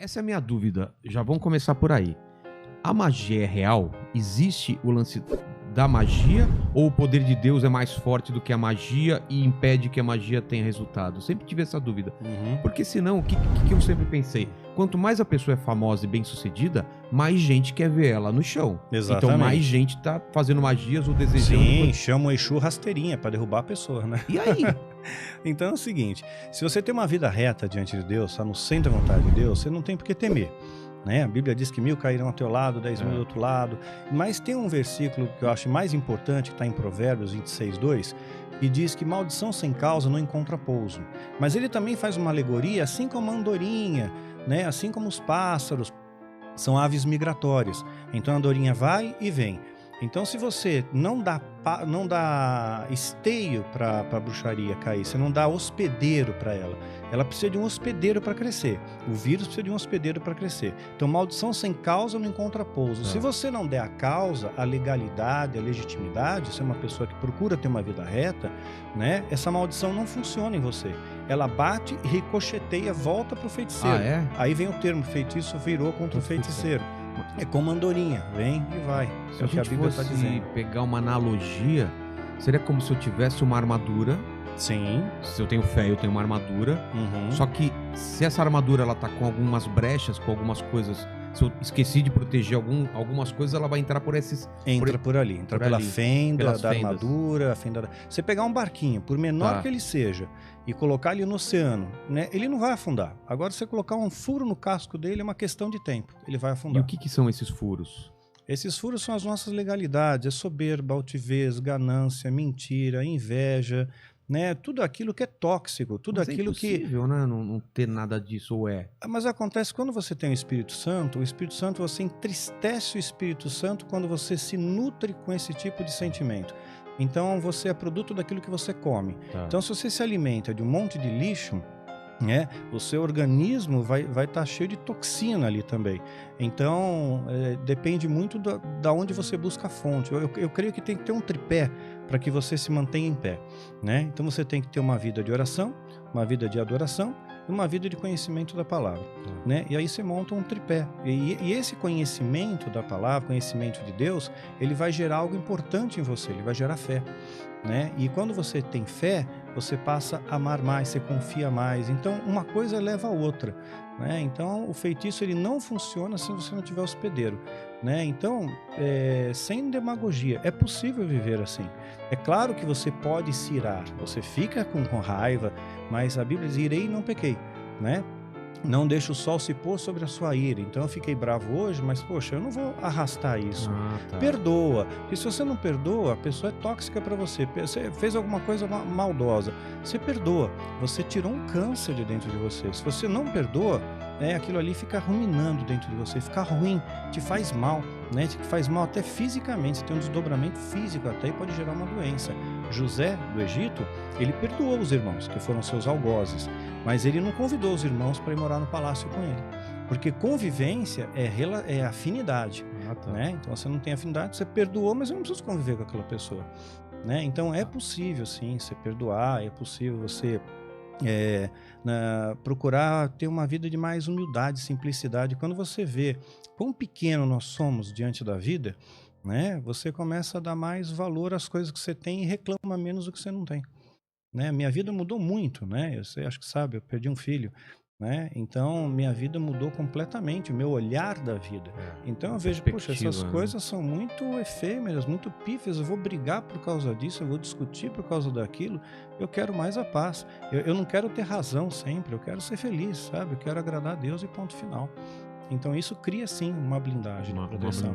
Essa é a minha dúvida. Já vamos começar por aí. A magia é real? Existe o lance da magia? Ou o poder de Deus é mais forte do que a magia e impede que a magia tenha resultado? Sempre tive essa dúvida. Porque senão, o que eu sempre pensei? Quanto mais a pessoa é famosa e bem-sucedida, mais gente quer ver ela no chão. Exatamente. Então mais gente tá fazendo magias ou desejando... Sim, chama o Exu rasteirinha pra derrubar a pessoa, né? E aí? Então é o seguinte, se você tem uma vida reta diante de Deus, tá no centro da vontade de Deus, você não tem por que temer. Né? A Bíblia diz que 1000 cairão ao teu lado, 10.000 do outro lado. Mas tem um versículo que eu acho mais importante, que está em Provérbios 26:2, e diz que maldição sem causa não encontra pouso. Mas ele também faz uma alegoria, assim como a andorinha, né? Assim como os pássaros, são aves migratórias. Então a andorinha vai e vem. Então, se você não dá esteio para a bruxaria cair, você não dá hospedeiro para ela precisa de um hospedeiro para crescer. O vírus precisa de um hospedeiro para crescer. Então, maldição sem causa não encontra pouso. Se você não der a causa, a legalidade, a legitimidade, você é uma pessoa que procura ter uma vida reta, né? Essa maldição não funciona em você. Ela bate, ricocheteia, volta para o feiticeiro. Aí vem o termo, feitiço virou contra o feiticeiro. É como andorinha, vem e vai. Se a gente fosse pegar uma analogia, seria como se eu tivesse uma armadura. Sim. Se eu tenho fé, eu tenho uma armadura. Só que se essa armadura ela tá com algumas brechas, com algumas coisas, se eu esqueci de proteger algumas coisas, ela vai entrar por esses... Entra por ali, entra pela fenda da armadura, a fenda... Você pegar um barquinho, por menor que ele seja, e colocar ele no oceano, né? Ele não vai afundar. Agora, se você colocar um furo no casco dele, é uma questão de tempo. Ele vai afundar. E o que são esses furos? Esses furos são as nossas legalidades. É soberba, altivez, ganância, mentira, inveja, né? Tudo aquilo que é tóxico, tudo aquilo que... É impossível, né? Não ter nada disso, ou é? Mas acontece quando você tem o Espírito Santo, você entristece o Espírito Santo quando você se nutre com esse tipo de sentimento. Então você é produto daquilo que você come. Então se você se alimenta de um monte de lixo, né, o seu organismo vai estar cheio de toxina ali também. Então depende muito da onde você busca a fonte. Eu creio que tem que ter um tripé para que você se mantenha em pé, né? Então você tem que ter uma vida de oração, uma vida de adoração e uma vida de conhecimento da palavra, né? E aí você monta um tripé. E esse conhecimento da palavra, conhecimento de Deus, ele vai gerar algo importante em você, ele vai gerar fé, né? E quando você tem fé, você passa a amar mais, você confia mais. Então, uma coisa leva a outra, né? Então, o feitiço ele não funciona se você não tiver hospedeiro, né? Então, sem demagogia, é possível viver assim. É claro que você pode se irar, você fica com raiva, mas a Bíblia diz, irei e não pequei, né? Não deixa o sol se pôr sobre a sua ira. Então eu fiquei bravo hoje, mas poxa, eu não vou arrastar isso. Perdoa. Porque se você não perdoa, a pessoa é tóxica para você. Você fez alguma coisa maldosa. Você perdoa. Você tirou um câncer de dentro de você. Se você não perdoa, aquilo ali fica ruminando dentro de você. Fica ruim, te faz mal, né? Te faz mal até fisicamente. Você tem um desdobramento físico até e pode gerar uma doença. José, do Egito, ele perdoou os irmãos, que foram seus algozes. Mas ele não convidou os irmãos para ir morar no palácio com ele. Porque convivência é afinidade. Né? Então você não tem afinidade, você perdoou, mas eu não preciso conviver com aquela pessoa. Né? Então é possível sim, você perdoar, é possível você procurar ter uma vida de mais humildade, simplicidade. Quando você vê quão pequeno nós somos diante da vida, né? Você começa a dar mais valor às coisas que você tem e reclama menos do que você não tem. Né? Minha vida mudou muito, né? Você acho que sabe, eu perdi um filho, né? Então minha vida mudou completamente, o meu olhar da vida. Então eu vejo, poxa, essas coisas são muito efêmeras, muito pífias, eu vou brigar por causa disso, eu vou discutir por causa daquilo. Eu quero mais a paz. Eu não quero ter razão sempre, eu quero ser feliz, sabe? Eu quero agradar a Deus e ponto final. Então isso cria sim uma blindagem, uma proteção.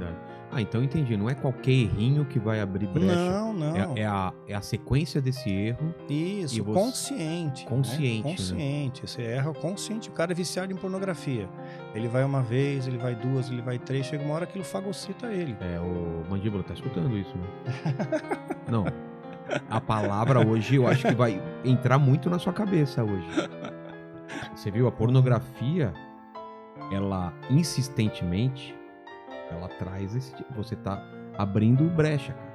Então entendi, não é qualquer errinho que vai abrir brecha. Não. É a sequência desse erro. Isso, consciente. Consciente. Né? Consciente, você erra consciente. O cara é viciado em pornografia. Ele vai uma vez, ele vai duas, ele vai três, chega uma hora que aquilo fagocita ele. O Mandíbula tá escutando isso, né? Não. A palavra hoje eu acho que vai entrar muito na sua cabeça hoje. Você viu, a pornografia, ela insistentemente, ela traz esse tipo, você tá abrindo brecha, cara.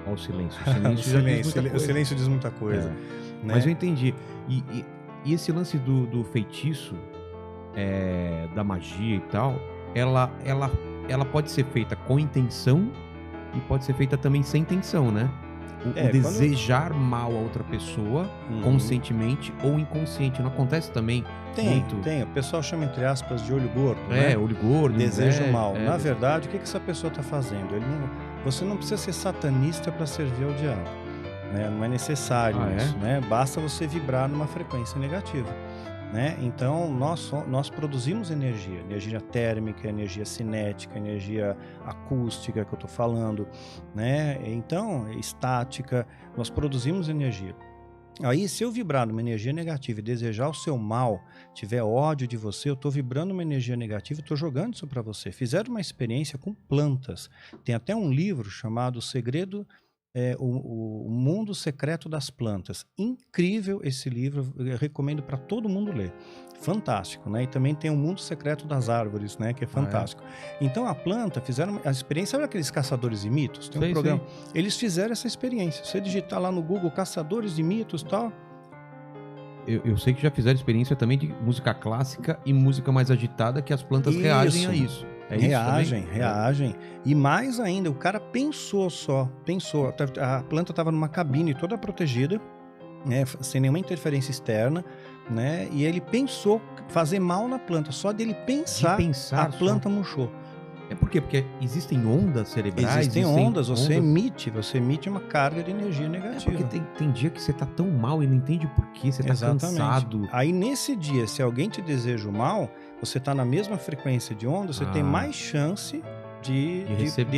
Olha o silêncio. O silêncio diz muita coisa. Né? Mas eu entendi. E esse lance do feitiço, da magia e tal, ela pode ser feita com intenção e pode ser feita também sem intenção, né? O desejar mal a outra pessoa, conscientemente ou inconsciente. Não acontece também? Tem. O pessoal chama, entre aspas, de olho gordo, né? Olho gordo. Desejo mal. Na verdade, o que essa pessoa está fazendo? Você não precisa ser satanista para servir ao diabo. Né? Não é necessário isso, né? Basta você vibrar numa frequência negativa. Né? Então, nós produzimos energia térmica, energia cinética, energia acústica, que eu estou falando, né? Então, estática, nós produzimos energia. Aí, se eu vibrar numa energia negativa e desejar o seu mal, tiver ódio de você, eu estou vibrando uma energia negativa e estou jogando isso para você. Fizeram uma experiência com plantas. Tem até um livro chamado O Segredo... o Mundo Secreto das Plantas. Incrível esse livro, eu recomendo para todo mundo ler. Fantástico, né? E também tem o Mundo Secreto das Árvores, né? Que é fantástico. Então a planta, fizeram a experiência, sabe aqueles caçadores de mitos? Tem um programa. Eles fizeram essa experiência. Você digitar lá no Google caçadores de mitos e tal. Eu sei que já fizeram experiência também de música clássica e música mais agitada, que as plantas reagem a isso. Reagem. E mais ainda, o cara pensou. A planta estava numa cabine toda protegida, né, sem nenhuma interferência externa, né? E ele pensou fazer mal na planta. Só dele pensar a planta murchou. É por quê? Porque existem ondas cerebrais. Existem ondas, você emite uma carga de energia negativa. Porque tem dia que você tá tão mal e não entende por quê, você tá cansado. Aí nesse dia, se alguém te deseja o mal, você tá na mesma frequência de onda, você tem mais chance de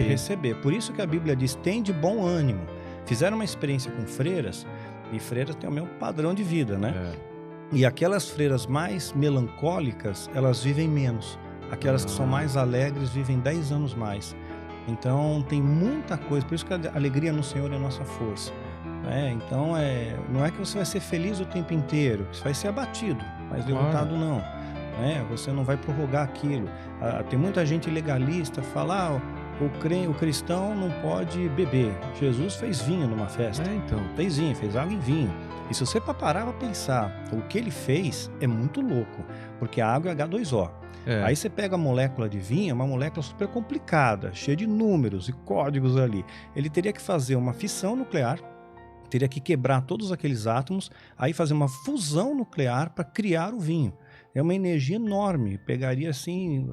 receber. Por isso que a Bíblia diz, tem de bom ânimo. Fizeram uma experiência com freiras, e freiras têm o mesmo padrão de vida, né? E aquelas freiras mais melancólicas, elas vivem menos. Aquelas que são mais alegres vivem 10 anos mais. Então tem muita coisa, por isso que a alegria no Senhor é a nossa força. Então não é que você vai ser feliz o tempo inteiro, você vai ser abatido, mas derrotado não. Você não vai prorrogar aquilo. Tem muita gente legalista que fala, o cristão não pode beber. Jesus fez vinho numa festa. Fez vinho, fez água em vinho. E se você parar para pensar, o que ele fez é muito louco, porque a água é H2O. Aí você pega a molécula de vinho, é uma molécula super complicada, cheia de números e códigos ali. Ele teria que fazer uma fissão nuclear, teria que quebrar todos aqueles átomos, aí fazer uma fusão nuclear para criar o vinho. É uma energia enorme, pegaria assim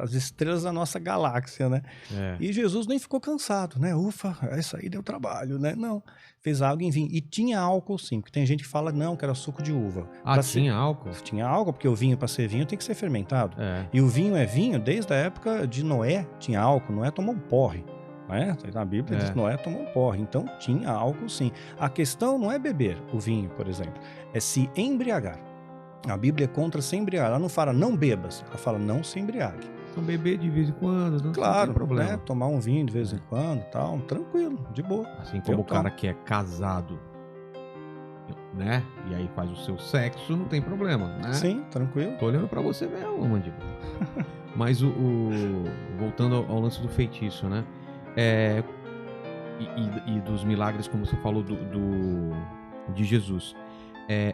as estrelas da nossa galáxia, né? E Jesus nem ficou cansado, né? Ufa, essa aí deu trabalho, né? Não, fez água em vinho. E tinha álcool sim, porque tem gente que fala não, que era suco de uva. Tinha álcool? Tinha álcool, porque o vinho, para ser vinho, tem que ser fermentado. E o vinho é vinho desde a época de Noé, tinha álcool. Noé tomou um porre. Na Bíblia diz que Noé tomou um porre, então tinha álcool sim. A questão não é beber o vinho, por exemplo, é se embriagar. A Bíblia é contra se embriagar. Ela não fala não bebas, ela fala não se embriague. Então beber de vez em quando, não tem problema. Né? Tomar um vinho de vez em quando, tal, tranquilo, de boa. Assim como o cara que é casado, né? E aí faz o seu sexo, não tem problema, né? Sim, tranquilo. Tô olhando pra você mesmo, Mandíbula. Mas voltando ao lance do feitiço, né? E dos milagres, como você falou de Jesus.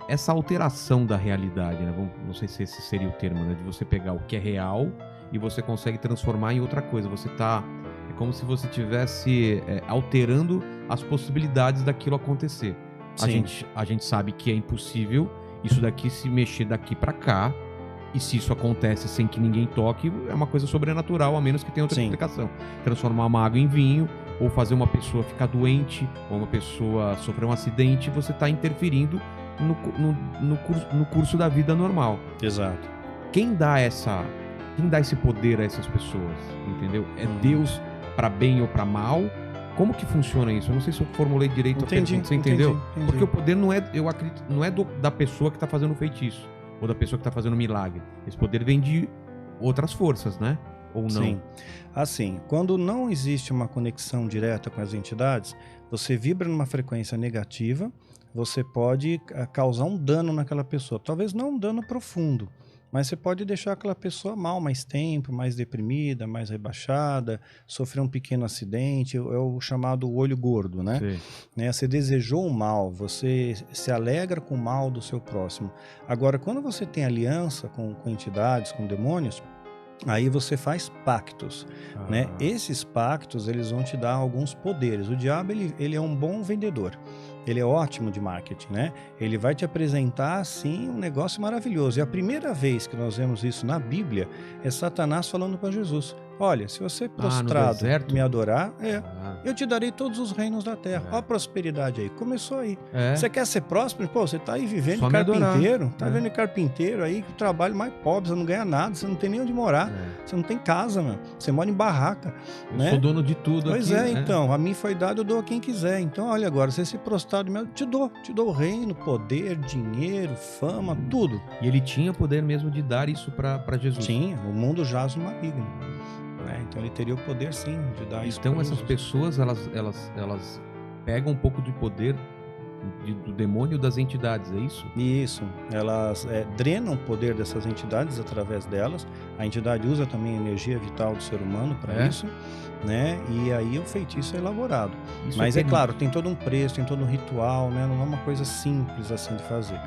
Essa alteração da realidade, né? Não sei se esse seria o termo, né? De você pegar o que é real e você consegue transformar em outra coisa. É como se você estivesse alterando as possibilidades daquilo acontecer. A gente sabe que é impossível isso daqui se mexer daqui para cá, e se isso acontece sem que ninguém toque, é uma coisa sobrenatural, a menos que tenha outra explicação. Transformar uma água em vinho, ou fazer uma pessoa ficar doente, ou uma pessoa sofrer um acidente, você está interferindo no curso da vida normal. Exato. Quem dá esse poder a essas pessoas, entendeu? É Deus para bem ou para mal? Como que funciona isso? Eu não sei se eu formulei direito a pergunta, você entendeu? Entendi. Porque o poder não é, eu acredito, não é da pessoa que está fazendo o feitiço, ou da pessoa que está fazendo o milagre. Esse poder vem de outras forças, né? Ou não? Sim. Assim, quando não existe uma conexão direta com as entidades, você vibra numa frequência negativa, você pode causar um dano naquela pessoa. Talvez não um dano profundo, mas você pode deixar aquela pessoa mal mais tempo, mais deprimida, mais rebaixada, sofrer um pequeno acidente, é o chamado olho gordo, né? Você desejou o mal, você se alegra com o mal do seu próximo. Agora, quando você tem aliança com entidades, com demônios, aí você faz pactos, né? Esses pactos, eles vão te dar alguns poderes. O diabo, ele é um bom vendedor. Ele é ótimo de marketing, né? Ele vai te apresentar, assim, um negócio maravilhoso. E a primeira vez que nós vemos isso na Bíblia é Satanás falando para Jesus: olha, se você prostrado me adorar, eu te darei todos os reinos da terra. Olha a prosperidade aí. Começou aí. Você quer ser próspero? Pô, você tá aí vivendo de carpinteiro. Tá vivendo de carpinteiro aí, que o trabalho mais pobre, você não ganha nada, você não tem nem onde morar. Você não tem casa, mano. Você mora em barraca. Eu sou dono de tudo aqui. Pois é, então. A mim foi dado, eu dou a quem quiser. Então, olha agora, você se prostrado, eu te dou o reino, poder, dinheiro, fama, tudo. E ele tinha poder mesmo de dar isso para Jesus? Tinha. O mundo jaz no maligno. Então ele teria o poder, sim, de dar isso. Então essas pessoas, elas pegam um pouco de poder do demônio das entidades, é isso? Isso. Elas drenam o poder dessas entidades através delas. A entidade usa também a energia vital do ser humano para isso, né? E aí o feitiço é elaborado. Isso. Mas é claro, tem todo um preço, tem todo um ritual, né? Não é uma coisa simples assim de fazer,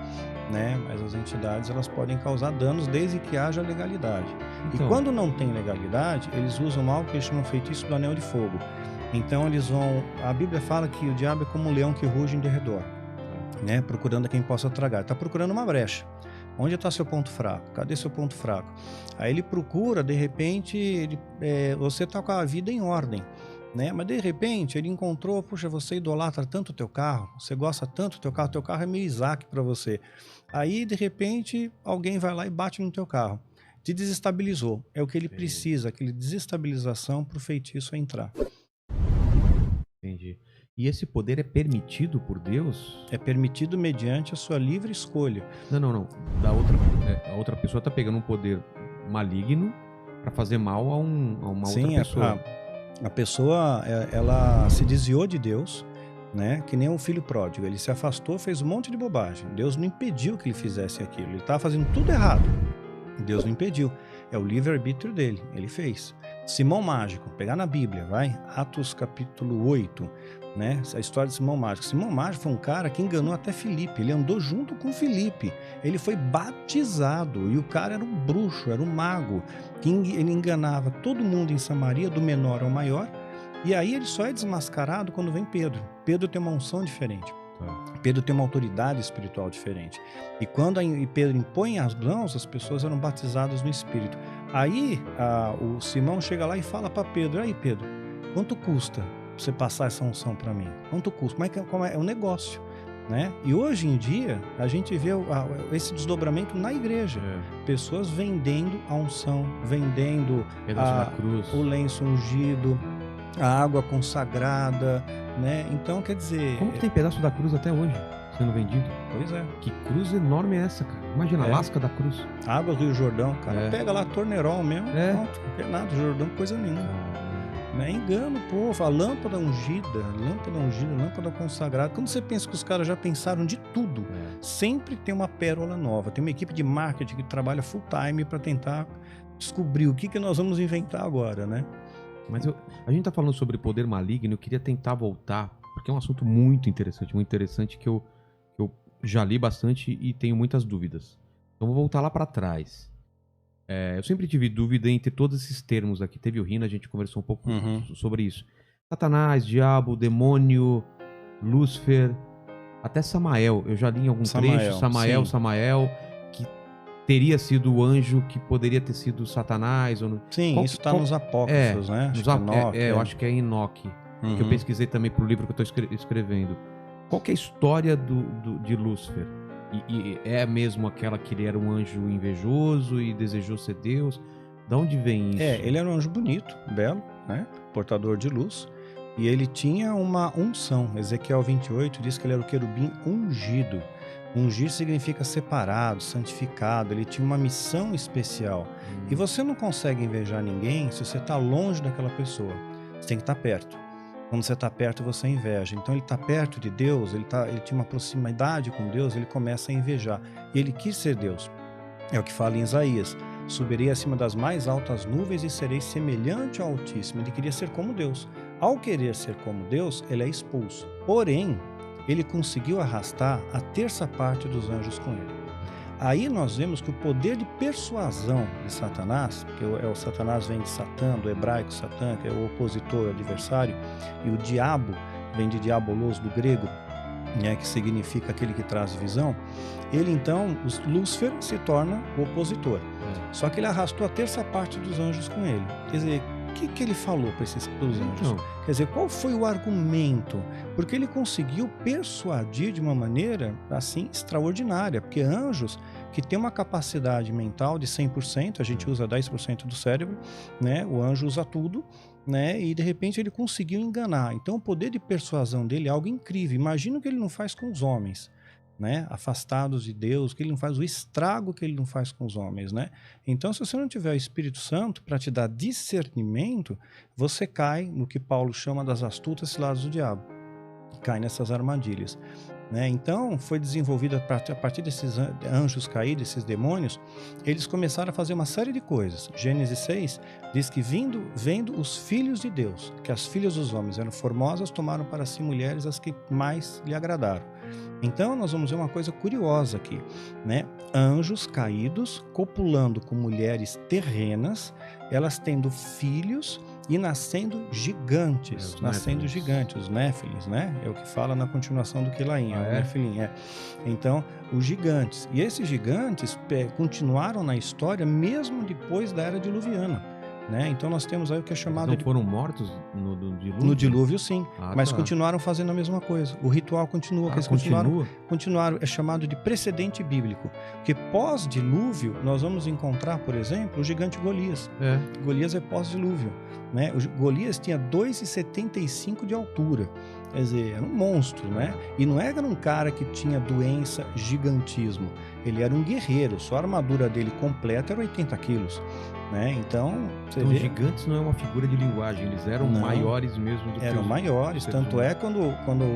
né? Mas as entidades, elas podem causar danos desde que haja legalidade. Então, e quando não tem legalidade, eles usam algo que eles chamam feitiço do anel de fogo. Então eles vão... A Bíblia fala que o diabo é como um leão que ruge em derredor, né? Procurando a quem possa tragar. Está procurando uma brecha. Onde está seu ponto fraco? Cadê seu ponto fraco? Aí ele procura, de repente, você está com a vida em ordem, né? Mas de repente ele encontrou, puxa, você idolatra tanto o teu carro, você gosta tanto do teu carro é meio Isaac para você. Aí de repente alguém vai lá e bate no teu carro, te desestabilizou. É o que ele precisa, aquele desestabilização para o feitiço entrar. Entendi. E esse poder é permitido por Deus? É permitido mediante a sua livre escolha. Não. A outra pessoa está pegando um poder maligno para fazer mal a uma outra pessoa. A pessoa, ela se desviou de Deus, né? Que nem um filho pródigo. Ele se afastou, fez um monte de bobagem. Deus não impediu que ele fizesse aquilo. Ele estava fazendo tudo errado. Deus não impediu. É o livre-arbítrio dele. Ele fez. Simão Mágico, pegar na Bíblia, vai? Atos capítulo 8, né? A história de Simão Mágico. Simão Mágico foi um cara que enganou até Filipe. Ele andou junto com Filipe. Ele foi batizado. E o cara era um bruxo, era um mago. Ele enganava todo mundo em Samaria, do menor ao maior. E aí ele só é desmascarado quando vem Pedro. Pedro tem uma unção diferente. Pedro tem uma autoridade espiritual diferente. E quando Pedro impõe as mãos, as pessoas eram batizadas no Espírito. Aí o Simão chega lá e fala para Pedro: aí Pedro, quanto custa você passar essa unção para mim? Quanto custa? Como é um negócio, né? E hoje em dia a gente vê esse desdobramento na igreja. Pessoas vendendo a unção, vendendo o lenço ungido, a água consagrada, né? Então, quer dizer... Como que tem pedaço da cruz até hoje sendo vendido? Pois é. Que cruz enorme é essa, cara? Imagina, a lasca da cruz. Água do Rio Jordão, cara. Pega lá Tornerol mesmo, pronto. Não quer nada, Jordão, coisa nenhuma. Né? Engano o povo. A lâmpada ungida, lâmpada consagrada. Quando você pensa que os caras já pensaram de tudo, sempre tem uma pérola nova. Tem uma equipe de marketing que trabalha full time para tentar descobrir o que nós vamos inventar agora, né? Mas a gente tá falando sobre poder maligno, eu queria tentar voltar, porque é um assunto muito interessante que eu já li bastante e tenho muitas dúvidas. Então vou voltar lá para trás. Eu sempre tive dúvida entre todos esses termos aqui. Teve o Rina, a gente conversou um pouco sobre isso. Satanás, diabo, demônio, Lúcifer, até Samael. Eu já li em algum trecho, Samael, que teria sido o anjo que poderia ter sido Satanás. Sim, isso está nos apócrifos, né? Eu acho que é Enoque, que eu pesquisei também para o livro que eu estou escrevendo. Qual que é a história de Lúcifer? E é mesmo aquela que ele era um anjo invejoso e desejou ser Deus? De onde vem isso? Ele era um anjo bonito, belo, né? Portador de luz. E ele tinha uma unção. Ezequiel 28 diz que ele era o querubim ungido. Ungir significa separado, santificado. Ele tinha uma missão especial. E você não consegue invejar ninguém se você está longe daquela pessoa. Você tem que estar perto. Quando você está perto, você inveja. Então ele está perto de Deus, ele tinha uma proximidade com Deus, ele começa a invejar. E ele quis ser Deus. É o que fala em Isaías. Subirei acima das mais altas nuvens e serei semelhante ao Altíssimo. Ele queria ser como Deus. Ao querer ser como Deus, ele é expulso. Porém, ele conseguiu arrastar a terça parte dos anjos com ele. Aí nós vemos que o poder de persuasão de Satanás, que o Satanás vem de Satã, do hebraico Satã, que é o opositor, o adversário, e o diabo vem de diabolos, do grego, né, que significa aquele que traz visão. Ele então, Lúcifer, se torna o opositor. Só que ele arrastou a terça parte dos anjos com ele. Quer dizer, o que ele falou para esses anjos? Quer dizer, qual foi o argumento? Porque ele conseguiu persuadir de uma maneira, assim, extraordinária. Porque anjos que têm uma capacidade mental de 100%, a gente usa 10% do cérebro, né? O anjo usa tudo, né? E de repente ele conseguiu enganar. Então o poder de persuasão dele é algo incrível. Imagina o que ele não faz com os homens, né? Afastados de Deus, que ele não faz, o estrago que ele não faz com os homens, né? Então, se você não tiver o Espírito Santo para te dar discernimento, você cai no que Paulo chama das astutas ciladas do diabo, cai nessas armadilhas, né? Então, foi desenvolvida a partir desses anjos caídos, esses demônios, eles começaram a fazer uma série de coisas. Gênesis 6 diz que vendo os filhos de Deus, que as filhas dos homens eram formosas, tomaram para si mulheres as que mais lhe agradaram. Então, nós vamos ver uma coisa curiosa aqui, né? Anjos caídos copulando com mulheres terrenas, elas tendo filhos e nascendo gigantes, os Néfilins, né? É o que fala na continuação do Quilaim, o Néfilim, Então, os gigantes. E esses gigantes continuaram na história mesmo depois da Era Diluviana. Né? Então nós temos aí o que é chamado Eles não foram mortos no dilúvio? No dilúvio, sim, mas continuaram fazendo a mesma coisa. O ritual continua, eles continuaram, é chamado de precedente bíblico, porque pós-dilúvio nós vamos encontrar, por exemplo, o gigante Golias. Golias é pós-dilúvio, né? O Golias tinha 2,75 de altura, quer dizer, era um monstro, né? E não era um cara que tinha doença, gigantismo, ele era um guerreiro, só a armadura dele completa era 80 quilos. Né? Então, os gigantes não é uma figura de linguagem, eles eram maiores mesmo do que eram maiores, tanto é quando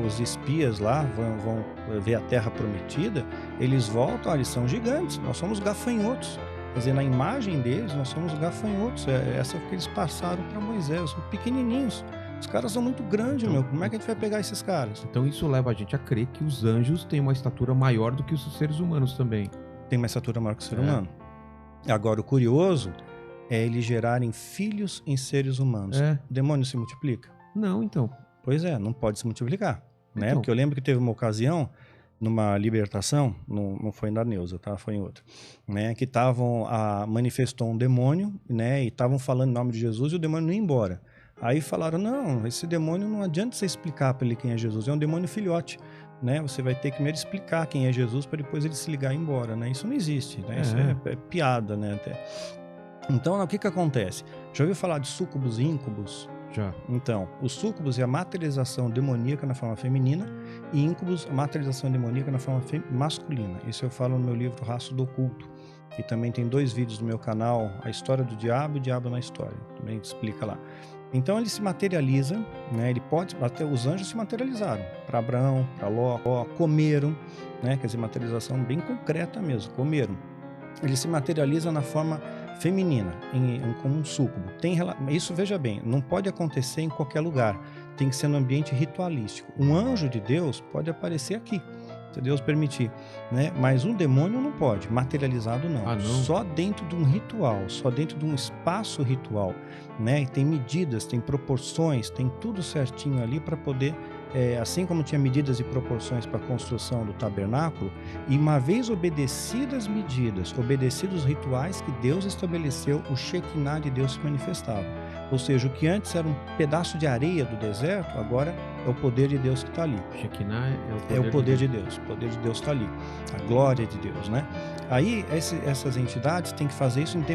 os espias lá vão ver a terra prometida, eles voltam, eles são gigantes, nós somos gafanhotos. Quer dizer, na imagem deles, nós somos gafanhotos. Essa é o que eles passaram para Moisés, são pequenininhos. Os caras são muito grandes, como é que a gente vai pegar esses caras? Então isso leva a gente a crer que os anjos têm uma estatura maior do que os seres humanos também. Tem uma estatura maior que o ser humano. Agora, o curioso é eles gerarem filhos em seres humanos. O demônio se multiplica? Não, então. Pois é, não pode se multiplicar. Né? Porque eu lembro que teve uma ocasião, numa libertação, não foi na Neuza, tá? Foi em outra, né? Que manifestou um demônio, né? E estavam falando em nome de Jesus e o demônio não ia embora. Aí falaram, não, esse demônio não adianta você explicar para ele quem é Jesus, é um demônio filhote. Né? Você vai ter que primeiro explicar quem é Jesus para depois ele se ligar e ir embora. Né? Isso não existe, né? Isso é piada, né? Até. Então, o que acontece? Já ouviu falar de súcubos e íncubos? Já. Então, os súcubos é a materialização demoníaca na forma feminina e íncubos a materialização demoníaca na forma masculina. Isso eu falo no meu livro Rastro do Oculto. E também tem 2 vídeos no meu canal, A História do Diabo e o Diabo na História. Também explica lá. Então ele se materializa, né? Até os anjos se materializaram para Abraão, para Ló, comeram, né? Quer dizer, materialização bem concreta mesmo, comeram. Ele se materializa na forma feminina, como um súcubo. Isso, veja bem, não pode acontecer em qualquer lugar, tem que ser no ambiente ritualístico. Um anjo de Deus pode aparecer aqui, se Deus permitir, né? Mas um demônio não pode, materializado não. Não. Só dentro de um ritual, só dentro de um espaço ritual, né? E tem medidas, tem proporções, tem tudo certinho ali para poder, assim como tinha medidas e proporções para a construção do tabernáculo, e uma vez obedecidas medidas, obedecidos os rituais que Deus estabeleceu, o Shekinah de Deus se manifestava. Ou seja, o que antes era um pedaço de areia do deserto, agora é o poder de Deus que está ali. Shekinah é o poder de Deus. O poder de Deus está ali. A glória de Deus, né? Aí, essas entidades têm que fazer isso em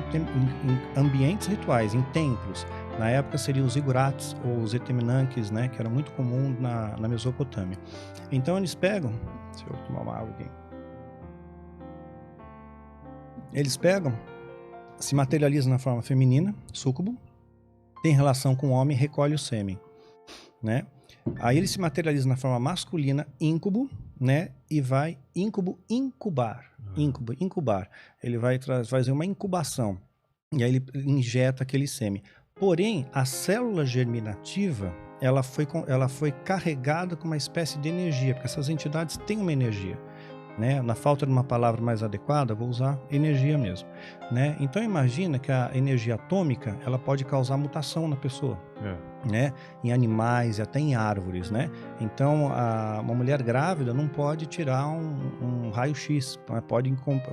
ambientes rituais, em templos. Na época seriam os igurates ou os eteminanques, né? Que era muito comum na Mesopotâmia. Então eles pegam... Deixa eu tomar uma água aqui. Eles pegam, se materializam na forma feminina, súcubo, tem relação com o homem, recolhe o sêmen. né? Aí ele se materializa na forma masculina, íncube, né? E vai incubar. Ele vai fazer uma incubação. E aí ele injeta aquele sêmen. Porém, a célula germinativa, ela foi carregada com uma espécie de energia, porque essas entidades têm uma energia, né? Na falta de uma palavra mais adequada, vou usar energia mesmo, né? Então imagina que a energia atômica, ela pode causar mutação na pessoa, né? Em animais e até em árvores, né? Então uma mulher grávida não pode tirar um raio-x,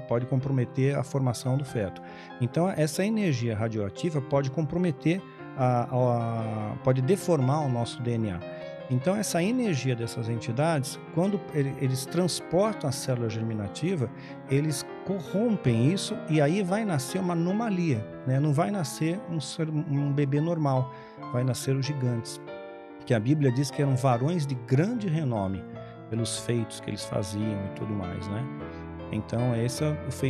pode comprometer a formação do feto. Então essa energia radioativa pode comprometer, pode deformar o nosso DNA. Então, essa energia dessas entidades, quando eles transportam a célula germinativa, eles corrompem isso e aí vai nascer uma anomalia, né? Não vai nascer um bebê normal, vai nascer os gigantes, que a Bíblia diz que eram varões de grande renome, pelos feitos que eles faziam e tudo mais, né? Então,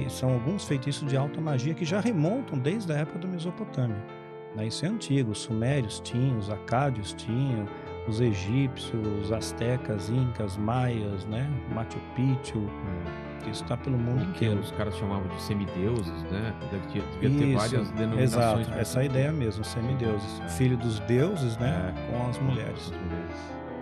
são alguns feitiços de alta magia que já remontam desde a época da Mesopotâmia, né? Isso é antigo, os sumérios tinham, os acádios tinham, os egípcios, os astecas, incas, maias, né? Machu Picchu, isso está pelo mundo inteiro. Os caras chamavam de semideuses, né? Devia ter várias denominações. Exato, essa ideia mesmo, semideuses. Filho dos deuses, né? Com as mulheres.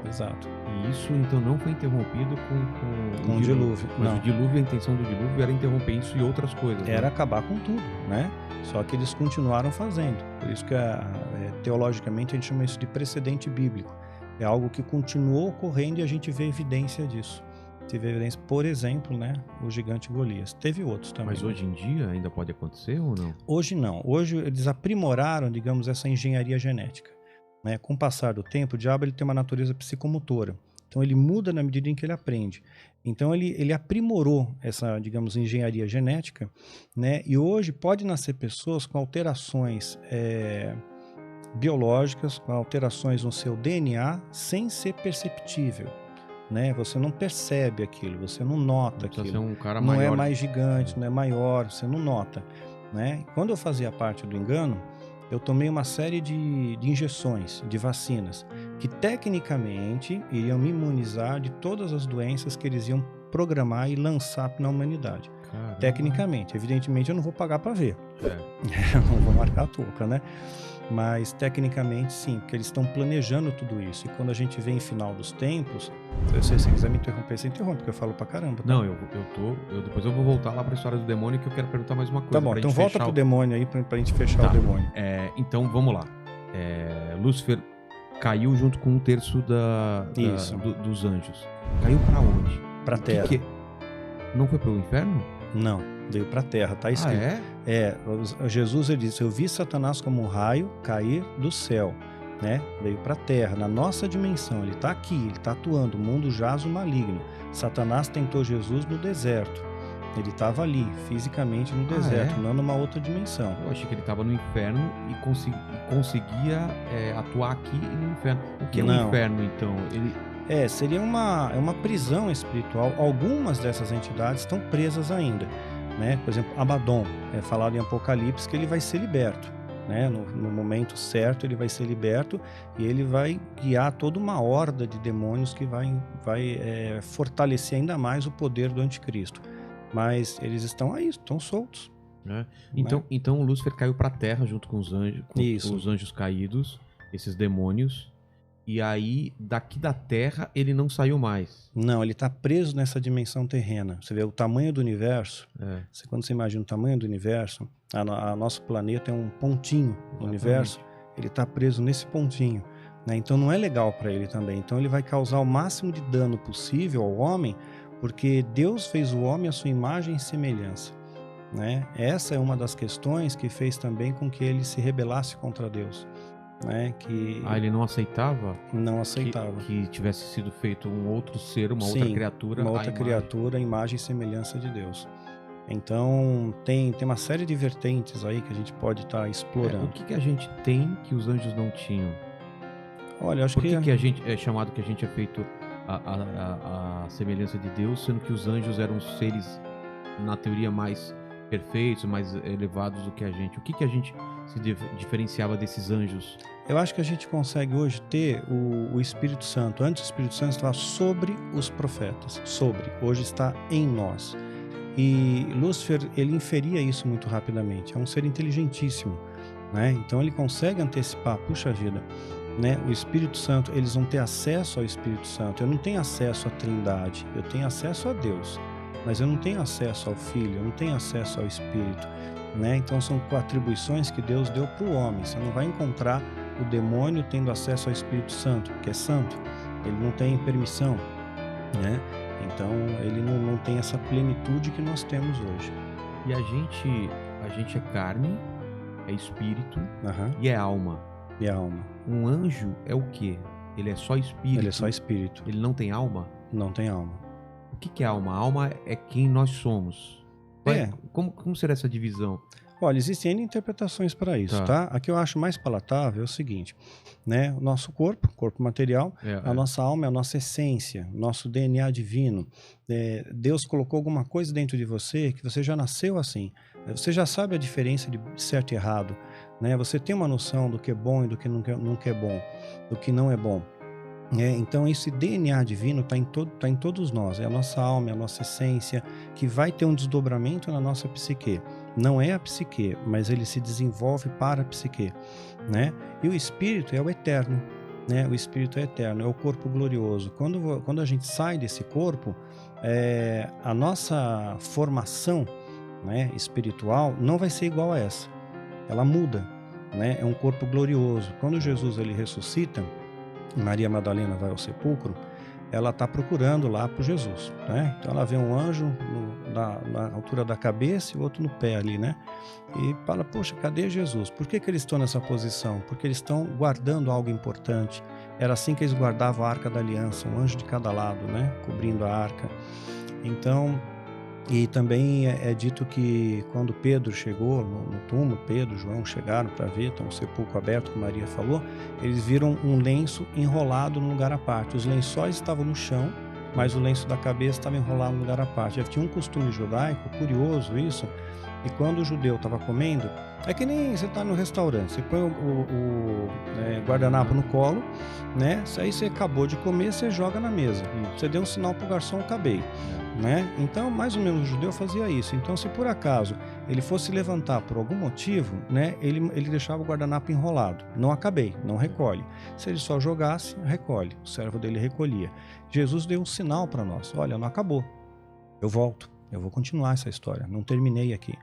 Exato. E isso então não foi interrompido com o dilúvio. Mas não. O dilúvio, a intenção do dilúvio era interromper isso e outras coisas. Era, né? acabar com tudo, né? Só que eles continuaram fazendo. Por isso que teologicamente a gente chama isso de precedente bíblico. É algo que continuou ocorrendo e a gente vê evidência disso. Teve evidência, por exemplo, né, o gigante Golias. Teve outros também. Mas hoje em dia ainda pode acontecer ou não? Hoje não. Hoje eles aprimoraram, digamos, essa engenharia genética, né? Com o passar do tempo, o diabo ele tem uma natureza psicomotora. Então ele muda na medida em que ele aprende. Então ele aprimorou essa, digamos, engenharia genética, né? E hoje pode nascer pessoas com alterações biológicas, com alterações no seu DNA, sem ser perceptível, né? Você não percebe aquilo, você não nota aquilo. Ser um cara não maior. É mais gigante, não é maior, você não nota, né? Quando eu fazia parte do engano, eu tomei uma série de injeções, de vacinas, que tecnicamente iriam me imunizar de todas as doenças que eles iam programar e lançar na humanidade. Caramba. Tecnicamente, evidentemente eu não vou pagar para ver. Eu não vou marcar a touca, né? Mas tecnicamente sim, porque eles estão planejando tudo isso. E quando a gente vê em final dos tempos, se você quiser me interromper, você interrompe, porque eu falo pra caramba. Tá? Não, depois eu vou voltar lá pra história do demônio, que eu quero perguntar mais uma coisa. Tá bom, então volta pro demônio aí pra gente fechar o demônio. Então vamos lá. Lúcifer caiu junto com 1/3 dos anjos. Caiu pra onde? Pra terra. Não foi pro inferno? Não, veio pra terra, tá escrito. Jesus ele disse: eu vi Satanás como um raio cair do céu, né? Veio pra terra, na nossa dimensão, ele tá aqui, ele tá atuando, o mundo jaz o maligno. Satanás tentou Jesus no deserto, ele estava ali, fisicamente no deserto, não numa outra dimensão. Eu achei que ele estava no inferno e conseguia atuar aqui no inferno. O que é um inferno, então? Seria uma prisão espiritual. Algumas dessas entidades estão presas ainda, né? Por exemplo, Abaddon, é falado em Apocalipse que ele vai ser liberto, né? No momento certo ele vai ser liberto e ele vai guiar toda uma horda de demônios que vai fortalecer ainda mais o poder do anticristo. Mas eles estão aí, estão soltos. Então o Lúcifer caiu para a terra junto com os anjos, os anjos caídos, esses demônios. E aí, daqui da Terra, ele não saiu mais. Não, ele está preso nessa dimensão terrena. Você vê o tamanho do universo. Quando você imagina o tamanho do universo, a nosso planeta é um pontinho no universo. Ele está preso nesse pontinho, né? Então não é legal para ele também. Então ele vai causar o máximo de dano possível ao homem, porque Deus fez o homem à sua imagem e semelhança, né? Essa é uma das questões que fez também com que ele se rebelasse contra Deus. Né, ele não aceitava? Não aceitava. Que tivesse sido feito um outro ser, outra criatura. Uma outra criatura, imagem e semelhança de Deus. Então, tem uma série de vertentes aí que a gente pode estar explorando. O que a gente tem que os anjos não tinham? Olha, acho Por que a gente é chamado que a gente é feito a semelhança de Deus, sendo que os anjos eram seres, na teoria, mais perfeitos, mais elevados do que a gente. O que a gente se diferenciava desses anjos? Eu acho que a gente consegue hoje ter o Espírito Santo. Antes o Espírito Santo estava sobre os profetas, hoje está em nós. E Lúcifer, ele inferia isso muito rapidamente. É um ser inteligentíssimo, né? Então ele consegue antecipar, puxa vida, né? O Espírito Santo, eles vão ter acesso ao Espírito Santo. Eu não tenho acesso à Trindade, eu tenho acesso a Deus, mas eu não tenho acesso ao Filho, eu não tenho acesso ao Espírito, né? Então são atribuições que Deus deu para o homem. Você não vai encontrar o demônio tendo acesso ao Espírito Santo, que é santo. Ele não tem permissão, né? Então ele não tem essa plenitude que nós temos hoje. E a gente é carne, é espírito e é alma. E a alma. Um anjo é o quê? Ele é só espírito? Ele é só espírito. Ele não tem alma? Não tem alma. O que é alma? A alma é quem nós somos. Como será essa divisão? Olha, existem N interpretações para isso, tá? A que eu acho mais palatável é o seguinte, né? O nosso corpo material, a nossa alma é a nossa essência, nosso DNA divino. Deus colocou alguma coisa dentro de você que você já nasceu assim. Você já sabe a diferença de certo e errado, né? Você tem uma noção do que é bom e do que nunca é bom, do que não é bom. Então esse DNA divino está em todos nós, é a nossa alma, é a nossa essência, que vai ter um desdobramento na nossa psique. Não é a psique, mas ele se desenvolve para a psique, né? E o espírito é o eterno, né? O espírito é eterno, é o corpo glorioso. Quando a gente sai desse corpo, a nossa formação, né, espiritual não vai ser igual a essa, ela muda, né? É um corpo glorioso. Quando Jesus ele ressuscita, Maria Madalena vai ao sepulcro, ela está procurando lá por Jesus, né? Então ela vê um anjo na altura da cabeça e o outro no pé ali, né? E fala, poxa, cadê Jesus? Por que eles estão nessa posição? Porque eles estão guardando algo importante. Era assim que eles guardavam a Arca da Aliança, um anjo de cada lado, né? Cobrindo a arca. Então, e também é dito que quando Pedro chegou no túmulo, Pedro, João chegaram para ver, então o sepulcro aberto, como Maria falou, eles viram um lenço enrolado num lugar à parte. Os lençóis estavam no chão, mas o lenço da cabeça estava enrolado num lugar à parte. Já tinha um costume judaico, curioso isso, e quando o judeu estava comendo, é que nem você está no restaurante, você põe o guardanapo no colo, né? Aí você acabou de comer, você joga na mesa. Você deu um sinal para o garçom, acabei. Né? Então, mais ou menos o judeu fazia isso. Então, se por acaso ele fosse levantar por algum motivo, né, ele deixava o guardanapo enrolado. Não acabei, não recolhe. Se ele só jogasse, recolhe. O servo dele recolhia. Jesus deu um sinal para nós. Olha, não acabou. Eu volto. Eu vou continuar essa história. Não terminei aqui.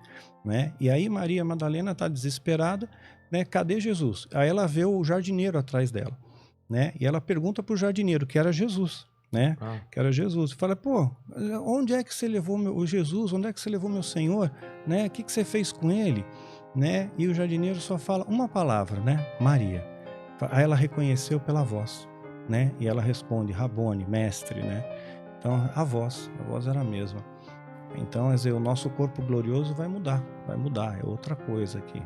Né? E aí Maria Madalena está desesperada. Né? Cadê Jesus? Aí ela vê o jardineiro atrás dela. Né? E ela pergunta para o jardineiro, que era Jesus. Né? Que era Jesus. Fala, pô, onde é que você levou o Jesus? Onde é que você levou meu Senhor? Né? O que você fez com ele? Né? E o jardineiro só fala uma palavra, né? Maria. Aí ela reconheceu pela voz, né? E ela responde, Rabone, mestre, né? Então a voz era a mesma. Então, quer dizer, o nosso corpo glorioso vai mudar, é outra coisa aqui.